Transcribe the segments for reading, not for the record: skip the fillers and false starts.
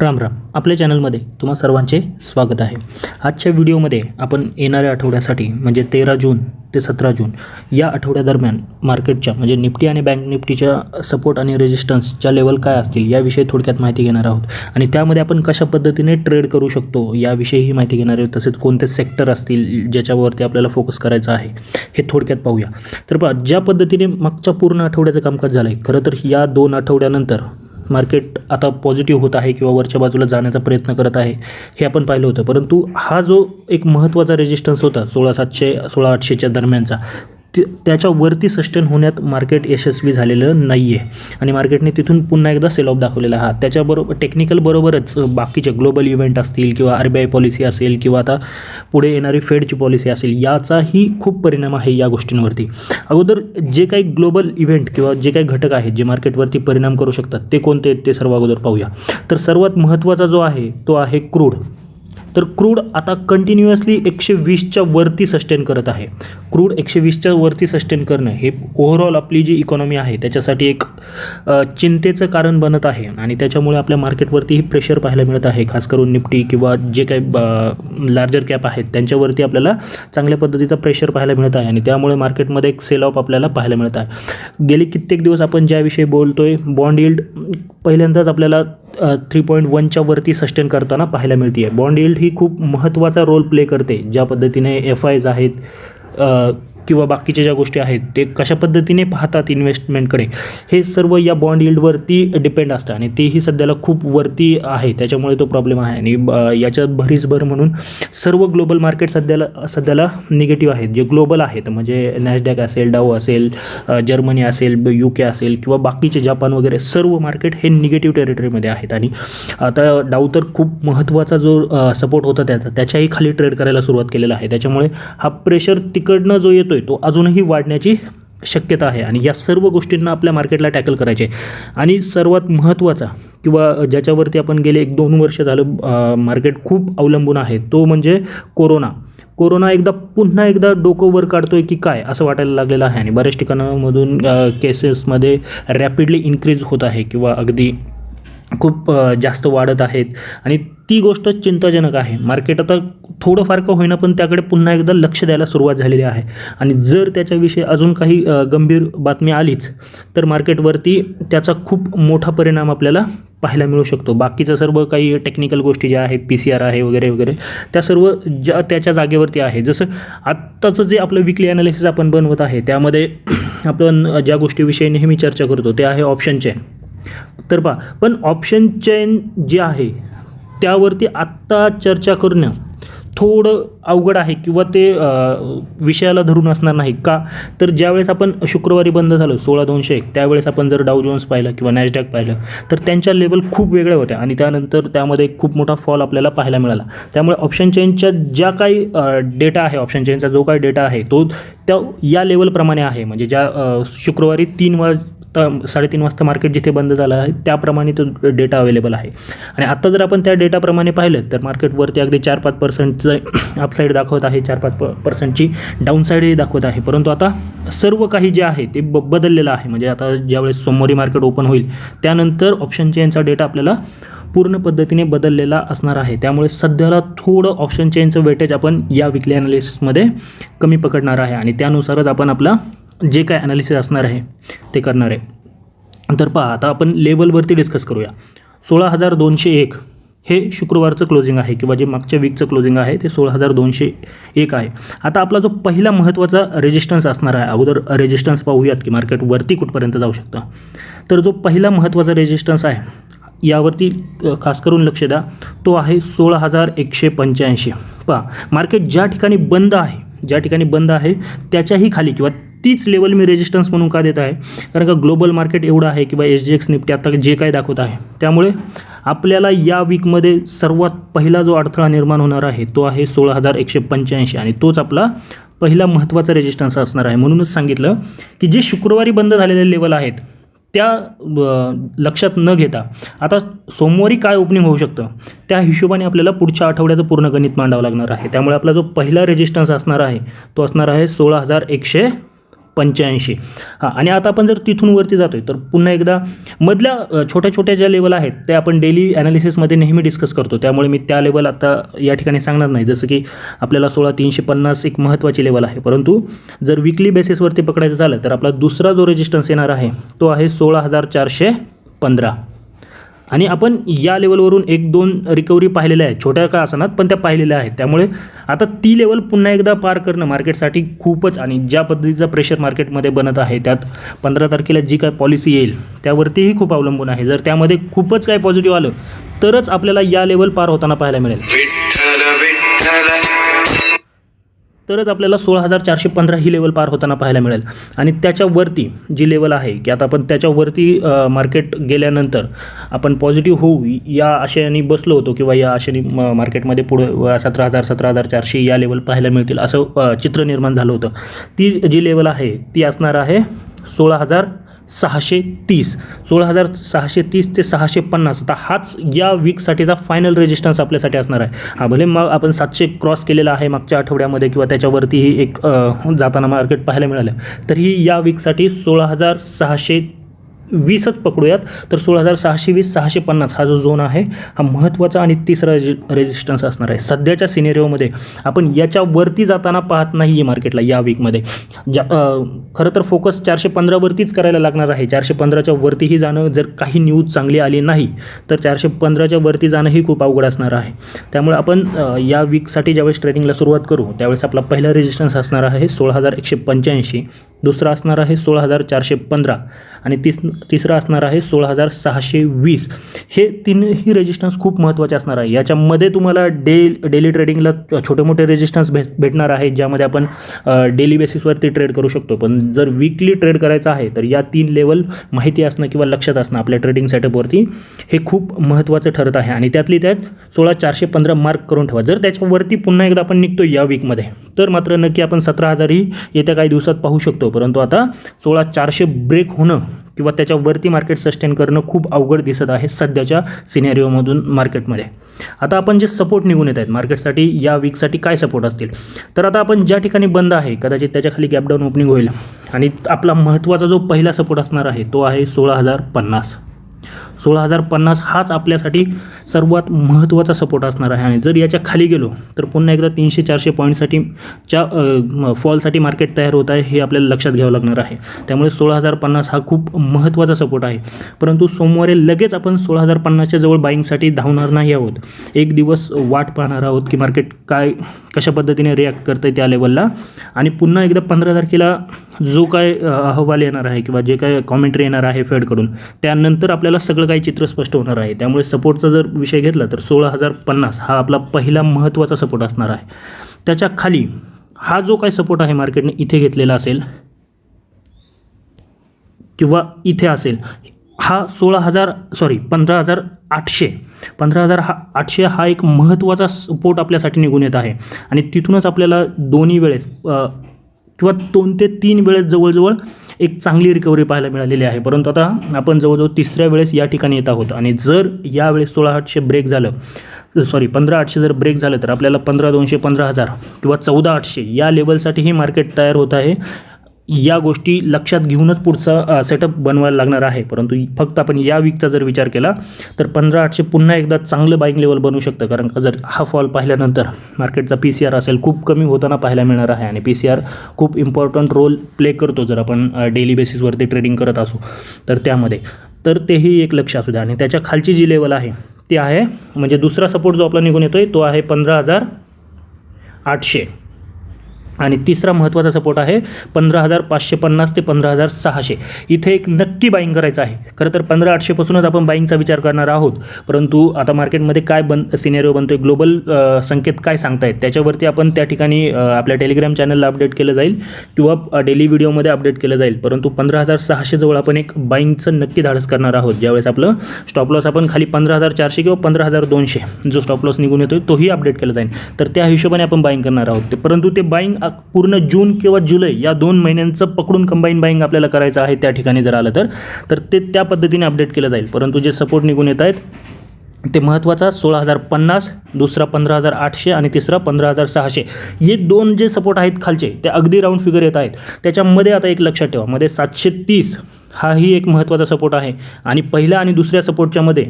राम राम. आपल्या चॅनलमध्ये तुम्हा सर्वांचे स्वागत आहे. आजच्या व्हिडिओमध्ये आपण येणाऱ्या आठवड्यासाठी म्हणजे 13 जून ते 17 जून या आठवड्यादरम्यान मार्केटच्या म्हणजे निफ्टी आणि बँक निफ्टीच्या सपोर्ट आणि रेजिस्टन्सच्या लेवल काय असतील याविषयी थोडक्यात माहिती घेणार आहोत आणि त्यामध्ये आपण कशा पद्धतीने ट्रेड करू शकतो याविषयीही माहिती घेणार आहोत. तसेच कोणते सेक्टर असतील ज्याच्यावरती आपल्याला फोकस करायचा आहे हे थोडक्यात पाहूया. तर पहा, ज्या पद्धतीने मागच्या पूर्ण आठवड्याचं कामकाज झालं आहे, खरं तर या 2 आठवड्यानंतर मार्केट आता पॉझिटिव्ह होत आहे किंवा वरच्या बाजूला जाण्याचा प्रयत्न करत आहे हे आपण पाहिलं होतं. परंतु हा जो एक महत्त्वाचा रेजिस्टन्स होता 16,700 16,800च्या दरम्यानचा त्याच्यावरती सस्टेन होण्यात मार्केट यशस्वी झालेलं नाही आहे आणि मार्केटने तिथून पुन्हा एकदा सेल ऑफ दाखवलेला आहे. त्याच्याबरोबर टेक्निकल बरोबरच बाकीचे ग्लोबल इव्हेंट असतील किंवा RBI पॉलिसी असेल किंवा आता पुढे येणारी फेडची पॉलिसी असेल याचाही खूप परिणाम आहे या गोष्टींवरती. अगोदर जे काही ग्लोबल इव्हेंट किंवा जे काही घटक आहेत जे मार्केटवरती परिणाम करू शकतात ते कोणते आहेत ते सर्व अगोदर पाहूया. तर सर्वात महत्त्वाचा जो आहे तो आहे क्रूड. तर क्रूड आता कंटिन्युअसली 120च्या वरती सस्टेन करत आहे. क्रूड 120च्या वरती सस्टेन करणं हे ओव्हरऑल आपली जी इकॉनॉमी आहे त्याच्यासाठी एक चिंतेचं कारण बनत आहे आणि त्याच्यामुळे आपल्या मार्केटवरतीही प्रेशर पाहायला मिळत आहे. खास करून निफ्टी किंवा जे काही लार्जर कॅप आहेत त्यांच्यावरती आपल्याला चांगल्या पद्धतीचा प्रेशर पाहायला मिळत आहे आणि त्यामुळे मार्केटमध्ये एक सेल ऑफ आपल्याला पाहायला मिळत आहे. गेली कित्येक दिवस आपण ज्याविषयी बोलतोय बॉन्ड यील्ड पहिल्यांदाच आपल्याला 3.1च्या वरती सस्टेन करताना पाहायला मिळते आहे. बॉन्ड यील्ड ही खूप महत्त्वाचा रोल प्ले करते. ज्या पद्धतीने FIs आहेत किंवा बाकीच्या ज्या गोष्टी आहेत ते कशा पद्धतीने पाहतात इन्व्हेस्टमेंटकडे हे सर्व या बॉन्ड यील्डवरती डिपेंड असतं आणि तेही सध्याला खूप वरती आहे. त्याच्यामुळे तो प्रॉब्लेम आहे आणि याच्यात भरीसभर म्हणून सर्व ग्लोबल मार्केट सध्याला निगेटिव्ह आहेत. जे ग्लोबल आहेत म्हणजे नॅसडॅक असेल, डाऊ असेल, जर्मनी असेल, UK असेल किंवा बाकीचे जापान वगैरे सर्व मार्केट हे निगेटिव्ह टेरिटरीमध्ये आहेत आणि आता डाऊ तर खूप महत्त्वाचा जो सपोर्ट होता त्याच्याही खाली ट्रेड करायला सुरुवात केलेला आहे. त्याच्यामुळे हा प्रेशर तिकडनं जो येतो तो अजूनही वाढण्याची शक्यता आहे आणि या सर्व गोष्टींना आपल्या मार्केटला टॅकल करायचे. आणि सर्वात महत्त्वाचा किंवा ज्याच्यावरती आपण गेले 1-2 वर्ष झालं मार्केट खूप अवलंबून आहे तो म्हणजे कोरोना पुन्हा एकदा डोकं वर काढतोय की काय असं वाटायला लागलेलं आहे आणि बऱ्याच ठिकाणांमधून केसेसमध्ये रॅपिडली इन्क्रीज होत आहे किंवा अगदी खूप जास्त वाढत आहेत आणि ती गोष्ट चिंताजनक आहे. मार्केट आता थोडंफार का होईना पण त्याकडे पुन्हा एकदा लक्ष द्यायला सुरुवात झालेली आहे आणि जर त्याच्याविषयी अजून काही गंभीर बातमी आलीच तर मार्केटवरती त्याचा खूप मोठा परिणाम आपल्याला पाहायला मिळू शकतो. बाकीचं सर्व काही टेक्निकल गोष्टी ज्या आहेत PCR आहे वगैरे वगैरे त्या सर्व ज्या त्याच्या जागेवरती आहे. जसं आत्ताचं जे आपलं वीकली ॲनालिसिस आपण बनवत आहे त्यामध्ये आपण ज्या गोष्टीविषयी नेहमी चर्चा करतो ते आहे ऑप्शन चेन. तर पहा, पण ऑप्शन चेन जे आहे त्यावरती आत्ता चर्चा करणं थोडं अवघड आहे किंवा ते विषयाला धरून असणार नाही का. तर ज्यावेळेस आपण शुक्रवारी बंद झालो 16,201 त्यावेळेस आपण जर डाऊ जोन्स पाहिलं किंवा नॅसडॅक पाहिलं तर त्यांच्या लेवल खूप वेगळ्या होत्या आणि त्यानंतर त्यामध्ये खूप मोठा फॉल आपल्याला पाहायला मिळाला. त्यामुळे ऑप्शन चेनच्या ज्या काही डेटा आहे ऑप्शन चेनचा जो काही डेटा आहे तो त्या या लेवलप्रमाणे आहे. म्हणजे ज्या शुक्रवारी 3:30 वाजता मार्केट जिथे बंद झालं आहे त्याप्रमाणे तो डेटा अवेलेबल आहे आणि आत्ता जर आपण त्या डेटाप्रमाणे पाहिलं तर मार्केटवरती अगदी 4-5% अपसाईड दाखवत आहे, 4-5%ची डाऊनसाईडही दाखवत आहे. परंतु आता सर्व काही जे आहे ते बदललेलं आहे. म्हणजे आता ज्यावेळेस सोमवारी मार्केट ओपन होईल त्यानंतर ऑप्शन चेनचा डेटा आपल्याला पूर्ण पद्धतीने बदललेला असणार आहे. त्यामुळे सध्याला थोडं ऑप्शन चेनचं वेटेज आपण या वीकली ॲनालिसिसमध्ये कमी पकडणार आहे आणि त्यानुसारच आपण आपला जे काय ॲनालिसिस असणार आहे ते करणार आहे. तर पहा, आता आपण लेवलवरती डिस्कस करूया. 16,201 हे शुक्रवारचं क्लोजिंग आहे किंवा जे मागच्या वीकचं क्लोजिंग आहे ते 16,201 आहे. आता आपला जो पहिला महत्त्वाचा रेजिस्टन्स असणार आहे, अगोदर रेजिस्टन्स पाहूयात की मार्केट वरती कुठपर्यंत जाऊ शकतं. तर जो पहिला महत्त्वाचा रेजिस्टन्स आहे यावरती खास करून लक्ष द्या, तो आहे 16,185. पहा, मार्केट ज्या ठिकाणी बंद आहे त्याच्याही खाली किंवा तीच लेवल मी रेजिस्टन्स म्हणून का देत आहे कारण का ग्लोबल मार्केट एवढं आहे किंवा SGX निफ्टी आता जे काय दाखवत आहे त्यामुळे आपल्याला या वीकमध्ये सर्वात पहिला जो अडथळा निर्माण होणार आहे तो आहे 16,185 आणि तोच आपला पहिला महत्त्वाचा रेजिस्टन्स असणार आहे. म्हणूनच सांगितलं की जे शुक्रवारी बंद झालेले लेवल आहेत त्या लक्षात न घेता आता सोमवारी काय ओपनिंग होऊ शकतं त्या हिशोबाने आपल्याला पुढच्या आठवड्याचं पूर्ण गणित मांडावं लागणार आहे. त्यामुळे आपला जो पहिला रेजिस्टन्स असणार आहे तो असणार आहे 16,185 85. हां, आणि आता आपण जर तिथून वरती जातोय तर पुन्हा एकदा मधल्या छोट्या छोट्या ज्या लेवल आहेत त्या आपण डेली ॲनालिसिसमध्ये नेहमी डिस्कस करतो, त्यामुळे मी त्या लेवल आता या ठिकाणी सांगणार नाही. जसं की आपल्याला 16350 एक महत्त्वाची लेवल आहे, परंतु जर विकली बेसिसवरती पकडायचं झालं तर आपला दुसरा जो रेजिस्टन्स येणार आहे तो आहे 16415. आणि आपण या लेवलवरून 1-2 रिकव्हरी पाहिलेल्या आहेत, छोट्या का असणार पण त्या पाहिलेल्या आहेत. त्यामुळे आता ती लेवल पुन्हा एकदा पार करणं मार्केटसाठी खूपच, आणि ज्या पद्धतीचा प्रेशर मार्केटमध्ये बनत आहे त्यात 15 तारखेला जी काय पॉलिसी येईल त्यावरतीही खूप अवलंबून आहे. जर त्यामध्ये खूपच काय पॉझिटिव्ह आलं तरच आपल्याला या लेवल पार होताना पाहायला मिळेल, तरच आपल्याला 16415 ही लेवल पार होताना पाहायला मिळेल. आणि त्याच्यावरती जी लेवल आहे की आता आपण त्याच्यावरती मार्केट गेल्यानंतर आपण पॉझिटिव्ह होऊ या आशयाने बसलो होतो, किंवा या आशयाने मार्केटमध्ये पुढे 17000 17400 या लेवल पाहायला मिळतील असं चित्र निर्माण झालं होतं. ती जी लेवल आहे ती असणार आहे 16630. 16630 ते 650. आता हाच या वीकसाठीचा फायनल रेजिस्टन्स आपल्यासाठी असणार आहे. हा, भले मग आपण 700 क्रॉस केलेला आहे मागच्या आठवड्यामध्ये किंवा त्याच्यावरतीही एक जाताना मार्केट पाहायला मिळालं, तरीही या वीकसाठी 16620च पकडूयात. तर 16620 650 हा जो झोन आहे हा महत्त्वाचा आणि तिसरा रेजिस्टन्स असणार आहे. सध्याच्या सिनेरिओमध्ये आपण याच्यावरती जाताना पाहत नाही आहे मार्केटला या वीकमध्ये. खरं तर फोकस 415वरतीच करायला लागणार आहे. 415च्या वरतीही जाणं, जर काही न्यूज चांगली आली नाही तर 415च्या वरती जाणंही खूप अवघड असणार आहे. त्यामुळे आपण या वीकसाठी ज्यावेळेस ट्रेडिंगला सुरुवात करू त्यावेळेस आपला पहिला रेजिस्टन्स असणार आहे 16185, दुसरा असणार आहे 16415 आणि तिसरा असणार आहे 16620. हे तीनही रेजिस्टन्स खूप महत्त्वाचे असणार आहे. याच्यामध्ये तुम्हाला डेली ट्रेडिंगला छोटे मोठे रेजिस्टन्स भेटणार आहे, ज्यामध्ये आपण डेली बेसिसवरती ट्रेड करू शकतो. पण जर वीकली ट्रेड करायचं आहे तर या 3 लेवल माहिती असणं किंवा लक्षात असणं आपल्या ट्रेडिंग सेटअपवरती हे खूप महत्त्वाचं ठरत आहे. आणि त्यातली त्यात 16415 मार्क करून ठेवा. जर त्याच्यावरती पुन्हा एकदा आपण निघतो या वीकमध्ये तर मात्र नक्की आपण 17000 ही येत्या काही दिवसात पाहू शकतो. परंतु आता 16400 ब्रेक होणं किंवा त्याच्यावरती मार्केट सस्टेन करणं खूप अवघड दिसत आहे सध्याच्या सिनेरिओमधून मार्केटमध्ये. आता आपण जे सपोर्ट निघून येत आहेत मार्केटसाठी या वीकसाठी काय सपोर्ट असतील, तर आता आपण ज्या ठिकाणी बंद आहे कदाचित त्याच्याखाली गॅपडाऊन ओपनिंग होईल आणि आपला महत्त्वाचा जो पहिला सपोर्ट असणार आहे तो आहे 16050. 16050 हाच आपल्यासाठी सर्वात महत्त्वाचा सपोर्ट असणार आहे. आणि जर याच्या खाली गेलो तर पुन्हा एकदा 300-400 पॉईंटसाठी फॉलसाठी मार्केट तयार होत आहे हे आपल्याला लक्षात घ्यावं लागणार आहे. त्यामुळे 16050 हा खूप महत्त्वाचा सपोर्ट आहे. परंतु सोमवारी लगेच आपण 16050च्या जवळ बाईंगसाठी धावणार नाही आहोत. एक दिवस वाट पाहणार आहोत की मार्केट कशा पद्धतीने रिॲक्ट करतं त्या लेवलला. आणि पुन्हा एकदा 15 तारखेला जो काय अहवाल येणार आहे किंवा जे काय कॉमेंट्री येणार आहे फेडकडून त्यानंतर आपल्याला सगळं काही चित्र स्पष्ट होणार आहे. त्यामुळे सपोर्टचा जर विषय घेतला तर 16050 हा आपला पहिला महत्त्वाचा सपोर्ट असणार आहे. त्याच्या खाली हा जो काही सपोर्ट आहे मार्केटने इथे घेतलेला असेल किंवा इथे असेल, हा 15800 हा एक महत्त्वाचा सपोर्ट आपल्यासाठी निघून येत आहे. आणि तिथूनच आपल्याला दोन्ही वेळेस किंवा 2 ते 3 वेळेस जवळजवळ एक चांगली रिकव्हरी पाहायला मिळालेली आहे. परंतु आता आपण जवळजवळ तिसऱ्या वेळेस या ठिकाणी येत आहोत. आणि जर यावेळेस 16800 ब्रेक झालं, 15800 जर ब्रेक झालं तर आपल्याला 15200 15000 किंवा 14800 या लेवलसाठीही मार्केट तयार होत आहे. या गोष्टी लक्षात घेऊनच पुढचा सेटअप बनवायला लागणार आहे. परंतु फक्त आपण या वीकचा जर विचार केला तर 15800 पुन्हा एकदा चांगलं बाईंग लेवल बनू शकतं. कारण जर हा फॉल पाहिल्यानंतर मार्केटचा PCR असेल खूप कमी होताना पाहायला मिळणार आहे. आणि PCR खूप इम्पॉर्टंट रोल प्ले करतो जर आपण डेली बेसिसवरती ट्रेडिंग करत असू तर त्यामध्ये. तर तेही एक लक्ष असू द्या. आणि त्याच्या खालची जी लेवल आहे ती आहे म्हणजे दुसरा सपोर्ट जो आपला निघून येतो आहे तो आहे 15800. आणि तिसरा महत्त्वाचा सपोर्ट आहे 15550 ते 15600. इथे एक नक्की बाईंग करायचं आहे. खरं तर 15800पासूनच आपण बाईंगचा विचार करणार आहोत. परंतु आता मार्केटमध्ये काय सिनेरिओ बनतो आहे, ग्लोबल संकेत काय सांगतायत त्याच्यावरती आपण त्या ठिकाणी आपल्या टेलिग्राम चॅनलला अपडेट केलं जाईल किंवा डेली व्हिडिओमध्ये अपडेट केलं जाईल. परंतु 15600 जवळ आपण एक बाईंगचं नक्की धाडस करणार आहोत. ज्यावेळेस आपलं स्टॉप लॉस आपण खाली 15400 किंवा 15200 जो स्टॉप लॉस निघून येतो तोही अपडेट केला जाईल. तर त्या हिशोबाने आपण बाईंग करणार आहोत. परंतु ते बाईंग पूर्ण जून किंवा जुलै या 2 महिन्यांचं पकडून कंबाईन बाईंग आपल्याला करायचं आहे. त्या ठिकाणी जर आलं तर ते त्या पद्धतीने अपडेट केलं जाईल. परंतु जे सपोर्ट निघून येत आहेत ते महत्त्वाचा 16,050, दुसरा 15,800 आणि तिसरा 15,600. हे दोन जे सपोर्ट आहेत खालचे ते अगदी राऊंड फिगर येत आहेत. त्याच्यामध्ये आता एक लक्षात ठेवा, मध्ये 730 हाही एक महत्त्वाचा सपोर्ट आहे आणि पहिल्या आणि दुसऱ्या सपोर्टच्यामध्ये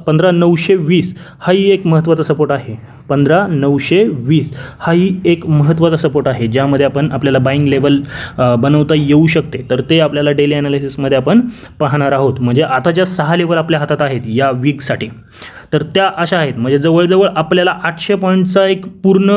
15,920 हाही एक महत्त्वाचा सपोर्ट आहे. 15,920 हाही एक महत्त्वाचा सपोर्ट आहे, ज्यामध्ये आपल्याला बाईंग लेवल बनवता येऊ शकते. तर ते आपल्याला डेली ॲनालिसिसमध्ये आपण पाहणार आहोत. म्हणजे आता ज्या 6 लेवल आपल्या हातात आहेत या वीकसाठी, तर त्या अशा आहेत, म्हणजे जवळजवळ आपल्याला 800 पॉईंटचा एक पूर्ण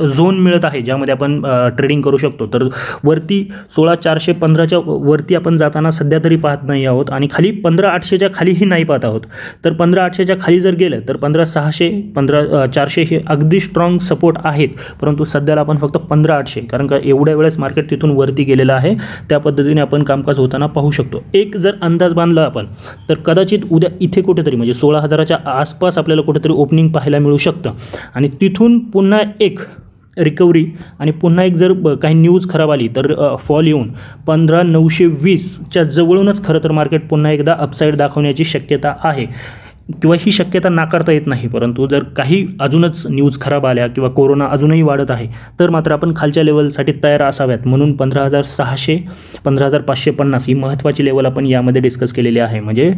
झोन मिळत आहे, ज्यामध्ये आपण ट्रेडिंग करू शकतो. तर वरती 16,415च्या वरती आपण जाताना सध्या तरी पाहत नाही आहोत आणि खाली 15,800च्या खालीही नाही पाहत आहोत. तर 15,800च्या खाली जर गेलं तर 15,600, 15,400 हे अगदी स्ट्रॉंग सपोर्ट आहेत. परंतु सध्याला आपण फक्त 15,800, कारण का एवढ्या वेळेस मार्केट तिथून वरती गेलेलं आहे, त्या पद्धतीने आपण कामकाज होताना पाहू शकतो. एक जर अंदाज बांधला आपण तर कदाचित उद्या इथे कुठेतरी म्हणजे 16,000च्या आसपास आपल्याला कुठेतरी ओपनिंग पाहायला मिळू शकतं आणि तिथून पुन्हा एक रिकव्हरी आणि पुन्हा एक जर काही न्यूज खराब आली तर फॉल येऊन 15,920च्या जवळूनच खरं तर मार्केट पुन्हा एकदा अपसाईड दाखवण्याची शक्यता आहे किंवा ही शक्यता नाकारता येत नाही. परंतु जर काही अजूनच न्यूज खराब आल्या किंवा कोरोना अजूनही वाढत आहे तर मात्र आपण खालच्या लेवलसाठी तयार असाव्यात. म्हणून 15,600, 15,550 ही महत्त्वाची लेवल आपण यामध्ये डिस्कस केलेली आहे. म्हणजे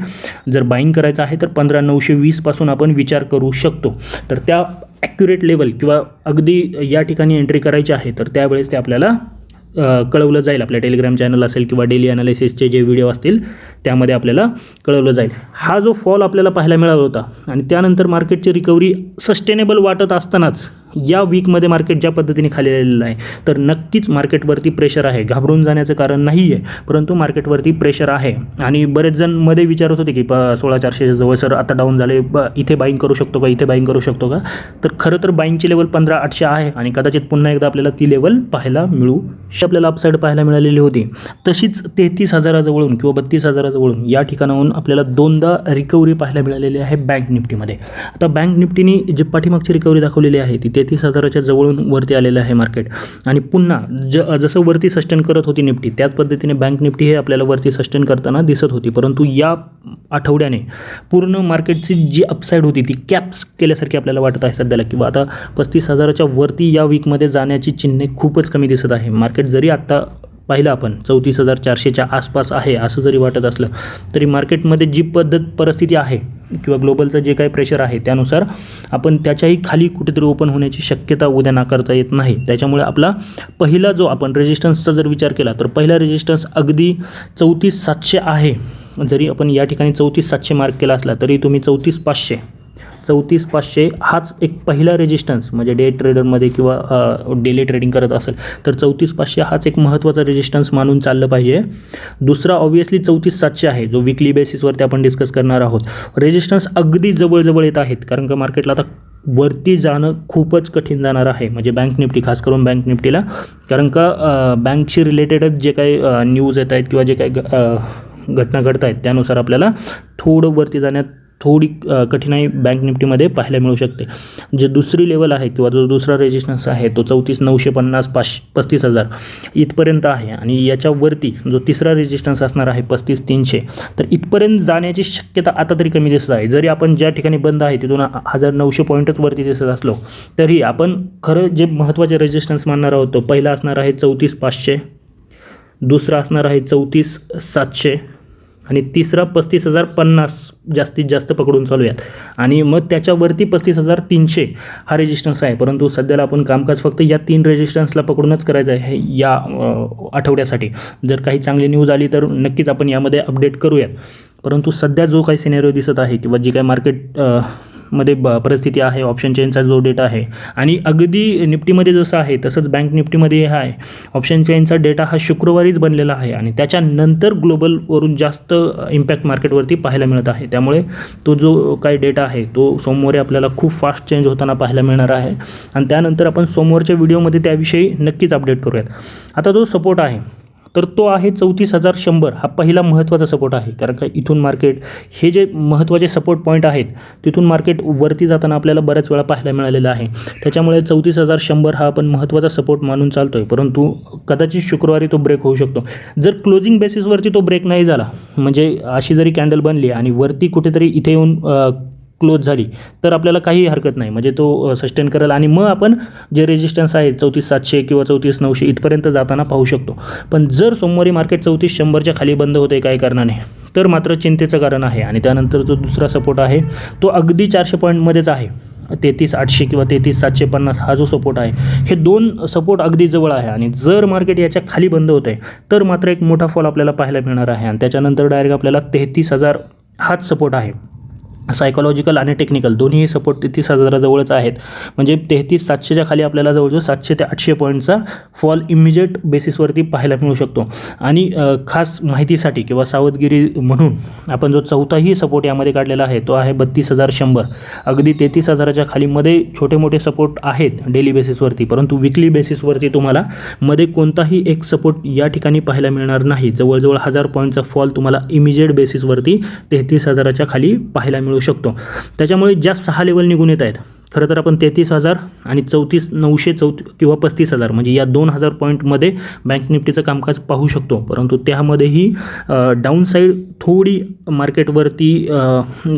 जर बाईंग करायचं आहे तर 15,920 पासून आपण विचार करू शकतो. तर त्या ॲक्युरेट लेवल किंवा अगदी या ठिकाणी एंट्री करायची आहे तर त्यावेळेस ते आपल्याला कळवलं जाईल. आपल्या टेलिग्राम चॅनल असेल किंवा डेली ॲनालिसिसचे जे व्हिडिओ असतील त्यामध्ये आपल्याला कळवलं जाईल. हा जो फॉल आपल्याला पाहायला मिळाला होता आणि त्यानंतर मार्केटची रिकव्हरी सस्टेनेबल वाटत असतानाच या वीकमध्ये मार्केट ज्या पद्धतीने खाली आलेलं आहे तर नक्कीच मार्केटवरती प्रेशर आहे. घाबरून जाण्याचं कारण नाही आहे, परंतु मार्केटवरती प्रेशर आहे. आणि बरेच जण मध्ये विचारत होते की 16,400च्या जवळ सर आता डाऊन झाले, इथे बाईंग करू शकतो का, इथे बाईंग करू शकतो का. तर खरं तर बाईंगची लेवल 15,800 आहे आणि कदाचित पुन्हा एकदा आपल्याला ती लेवल पाहायला मिळू, आपल्याला अपसाईड पाहायला मिळालेली होती. तशीच 33,000जवळून किंवा 32,000जवळून या ठिकाणाहून आपल्याला दोनदा रिकव्हरी पाहायला मिळालेली आहे बँक निफ्टीमध्ये. आता बँक निफ्टीने जी पाठीमागची रिकव्हरी दाखवलेली आहे ती 33,000च्या जवळून वरती आलेलं आहे मार्केट आणि पुन्हा जसं वरती सस्टेन करत होती निफ्टी त्याच पद्धतीने बँक निफ्टी हे आपल्याला वरती सस्टेन करताना दिसत होती. परंतु या आठवड्याने पूर्ण मार्केटची जी अपसाईड होती ती कॅप्स केल्यासारखी आपल्याला वाटत आहे सध्याला, किंवा आता 35,000च्या वरती या वीकमध्ये जाण्याची चिन्हे खूपच कमी दिसत आहे. मार्केट जरी आत्ता पाहिलं आपण 34,400च्या आसपास आहे असं जरी वाटत असलं तरी मार्केटमध्ये जी परिस्थिती आहे किंवा ग्लोबलचं जे काही प्रेशर आहे त्यानुसार आपण त्याच्याही खाली कुठेतरी ओपन होण्याची शक्यता उद्या नाकारता येत नाही. त्याच्यामुळे आपला पहिला जो आपण रेजिस्टन्सचा जर विचार केला तर पहिला रेजिस्टन्स अगदी 34,700 आहे. जरी आपण या ठिकाणी 34,700 मार्क केला असला तरी तुम्ही 34,500 हाच एक पहिला रेजिस्टन्स, म्हणजे डे ट्रेडरमध्ये किंवा डेली ट्रेडिंग करत असेल तर 34,500 हाच एक महत्त्वाचा रेजिस्टन्स मानून चाललं पाहिजे. दुसरा ऑब्व्हियसली 34,700 आहे जो विकली बेसिसवरती आपण डिस्कस करणार आहोत. रेजिस्टन्स अगदी जवळ येत आहेत कारण का मार्केटला आता वरती जाणं खूपच कठीण जाणार आहे. म्हणजे बँक निफ्टी, खास करून बँक निफ्टीला, कारण का बँकशी रिलेटेडच जे काही न्यूज येत आहेत किंवा जे काही घटना घडत आहेत त्यानुसार आपल्याला थोडं वरती जाण्यात थोडी कठीणाई बँक निफ्टीमध्ये पाहायला मिळू शकते. जे दुसरी लेवल आहे किंवा जो दुसरा रेजिस्टन्स आहे तो 34,950, 35,000 इथपर्यंत आहे आणि याच्यावरती जो तिसरा रेजिस्टन्स असणार आहे 35,300, तर इथपर्यंत जाण्याची शक्यता आता तरी कमी दिसत आहे. जरी आपण ज्या ठिकाणी बंद आहे तिथून 1,900 पॉईंटच वरती दिसत असलो तरी आपण खरं जे महत्त्वाचे रेजिस्टन्स मानणार आहोत तो पहिला असणार आहे 34,500, दुसरा असणार आहे 34,700 आणि तिसरा 35,050 जास्तीत जास्त पकडून चालूयात आणि मग त्याच्यावरती 35,300 हा रेजिस्टन्स आहे. परंतु सध्याला आपण कामकाज फक्त या 3 रेजिस्टन्सला पकडूनच करायचं आहे या आठवड्यासाठी. जर काही चांगली न्यूज आली तर नक्कीच आपण यामध्ये अपडेट करूयात. परंतु सध्या जो काही सिनेरिओ दिसत आहे किंवा जी काही मार्केट मध्ये परिस्थिती आहे, ऑप्शन चेनचा जो डेटा आहे आणि अगदी निफ्टीमध्ये जसं आहे तसंच बँक निफ्टीमध्ये आहे. ऑप्शन चेनचा डेटा हा शुक्रवारीच बनलेला आहे आणि त्याच्यानंतर ग्लोबलवरून जास्त इम्पॅक्ट मार्केटवरती पाहायला मिळत आहे. त्यामुळे तो जो काही डेटा आहे तो सोमवारी आपल्याला खूप फास्ट चेंज होताना पाहायला मिळणार आहे आणि त्यानंतर आपण सोमवारच्या व्हिडिओमध्ये त्याविषयी नक्कीच अपडेट करूयात. आता जो सपोर्ट आहे तर तो आहे 34,100. हा पहिला महत्त्वाचा सपोर्ट आहे, कारण का इथून मार्केट हे जे महत्त्वाचे सपोर्ट पॉईंट आहेत तिथून मार्केट वरती जाताना आपल्याला बऱ्याच वेळा पाहायला मिळालेलं आहे. त्याच्यामुळे 34,100 हा आपण महत्त्वाचा सपोर्ट मानून चालतो आहे, परंतु कदाचित शुक्रवारी तो ब्रेक होऊ शकतो. जर क्लोजिंग बेसिसवरती तो ब्रेक नाही झाला, म्हणजे अशी जरी कॅन्डल बनली आणि वरती कुठेतरी इथे येऊन क्लोज झाली, तर आपल्याला काही हरकत नाही, म्हणजे तो सस्टेन करेल आणि मग आपण जे रेजिस्टन्स आहे 34,700 किंवा 34,900 इथपर्यंत जाताना पाहू शकतो. पण जर सोमवारी मार्केट 34,100च्या खाली बंद होते काही कारणाने, तर मात्र चिंतेचं कारण आहे. आणि त्यानंतर जो दुसरा सपोर्ट आहे तो अगदी 400 पॉईंटमध्येच आहे. 33,800 किंवा 33,750 हा जो सपोर्ट आहे, हे दोन सपोर्ट अगदी जवळ आहे. आणि जर मार्केट याच्या खाली बंद होत आहे तर मात्र एक मोठा फॉल आपल्याला पाहायला मिळणार आहे. आणि त्याच्यानंतर डायरेक्ट आपल्याला 33,000 हाच सपोर्ट आहे. सायकोलॉजिकल आणि टेक्निकल दोन्ही सपोर्ट 33,000जवळच आहेत. म्हणजे 33,700च्या खाली आपल्याला जवळजवळ 700 ते 800 पॉईंटचा फॉल इमिजिएट बेसिसवरती पाहायला मिळू शकतो. आणि खास माहितीसाठी किंवा सावधगिरी म्हणून आपण जो चौथाही सपोर्ट यामध्ये काढलेला आहे तो आहे 32,100. अगदी 33,000च्या खालीमध्ये छोटे मोठे सपोर्ट आहेत डेली बेसिसवरती, परंतु विकली बेसिसवरती तुम्हाला मध्ये कोणताही एक सपोर्ट या ठिकाणी पाहायला मिळणार नाही. जवळजवळ 1000 पॉईंटचा फॉल तुम्हाला इमिजिएट बेसिसवरती 33,000च्या खाली पाहायला मिळू शकतो. त्याच्यामुळे ज्या 6 लेवल निघून येत आहेत, खरं तर आपण 33,000 आणि 34,900 किंवा 35,000 म्हणजे या 2,000 पॉईंटमध्ये बँक निफ्टीचं कामकाज पाहू शकतो. परंतु त्यामध्येही डाऊन साईड थोडी मार्केटवरती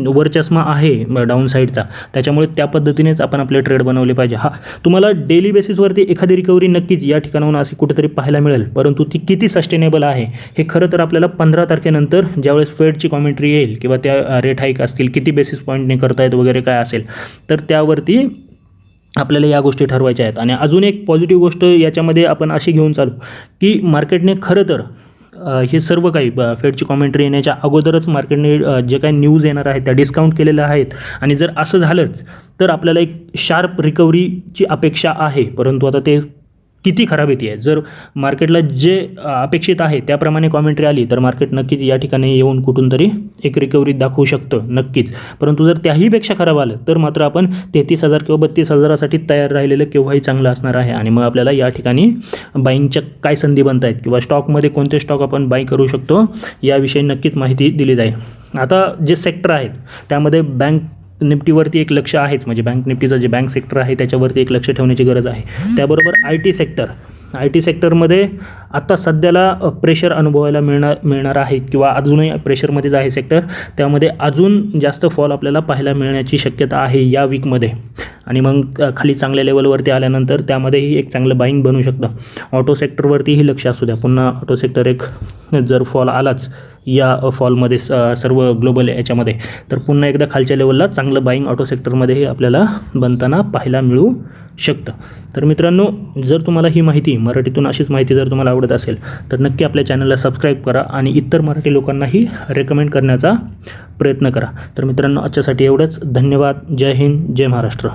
वरचष्मा आहे डाऊन साईडचा, त्याच्यामुळे त्या पद्धतीनेच आपण आपले ट्रेड बनवले पाहिजे. तुम्हाला डेली बेसिसवरती एखादी रिकव्हरी नक्कीच या ठिकाणाहून अशी कुठेतरी पाहायला मिळेल, परंतु ती किती सस्टेनेबल आहे हे खरं तर आपल्याला 15 तारखेनंतर ज्यावेळेस फेडची कॉमेंट्री येईल किंवा त्या रेट हाईक असतील, किती बेसिस पॉईंटने करतायत वगैरे काय असेल, तर त्यावरती आपल्याला या गोष्टी ठरवायच्या आहेत. आणि अजून एक पॉझिटिव्ह गोष्ट याच्यामध्ये आपण अशी घेऊन चालू की मार्केटने खरं तर हे सर्व काही फेडची कॉमेंट्री येण्याच्या अगोदरच मार्केटने जे काही न्यूज येणार आहेत त्या डिस्काउंट केलेल्या आहेत. आणि जर असं झालंच तर आपल्याला एक शार्प रिकव्हरीची अपेक्षा आहे, परंतु आता ते किती खराब येते आहे. जर मार्केटला जे अपेक्षित आहे त्याप्रमाणे कॉमेंट्री आली तर मार्केट नक्कीच या ठिकाणी येऊन कुठून तरी एक रिकव्हरी दाखवू शकतं नक्कीच. परंतु जर त्याहीपेक्षा खराब आलं तर मात्र आपण 33,000 किंवा 32,000साठी तयार राहिलेलं केव्हाही चांगलं असणार आहे. आणि मग आपल्याला या ठिकाणी बाईंगच्या काय संधी बनत आहेत किंवा स्टॉकमध्ये कोणते स्टॉक आपण बाय करू शकतो याविषयी नक्कीच माहिती दिली जाईल. आता जे सेक्टर आहेत त्यामध्ये बँक निफ्टीवरती एक लक्ष आहेच, म्हणजे बँक निफ्टीचं जे बँक सेक्टर आहे त्याच्यावरती एक लक्ष ठेवण्याची गरज आहे. त्याबरोबर आय टी सेक्टरमध्ये आत्ता सध्याला प्रेशर अनुभवायला मिळणार आहे किंवा अजूनही प्रेशरमध्येच आहे सेक्टर. त्यामध्ये अजून जास्त फॉल आपल्याला पाहायला मिळण्याची शक्यता आहे या वीकमध्ये. आणि मग खाली चांगल्या लेवलवरती आल्यानंतर त्यामध्येही एक चांगलं बाईंग बनू शकतं. ऑटो सेक्टरवरतीही लक्ष असू द्या. पुन्हा ऑटो सेक्टर एक जर फॉल आलाच या फॉलमध्ये सर्व ग्लोबल याच्यामध्ये, तर पुन्हा एकदा खालच्या लेवलला चांगलं बाईंग ऑटो सेक्टरमध्येही आपल्याला बनताना पाहायला मिळू शकतं. तर मित्रांनो, जर तुम्हाला ही माहिती मराठीतून अशीच माहिती जर तुम्हाला आवडत असेल तर नक्की आपल्या चॅनलला सबस्क्राईब करा आणि इतर मराठी लोकांनाही रेकमेंड करण्याचा प्रयत्न करा. तर मित्रांनो, आजच्यासाठी एवढंच. धन्यवाद. जय हिंद, जय महाराष्ट्र.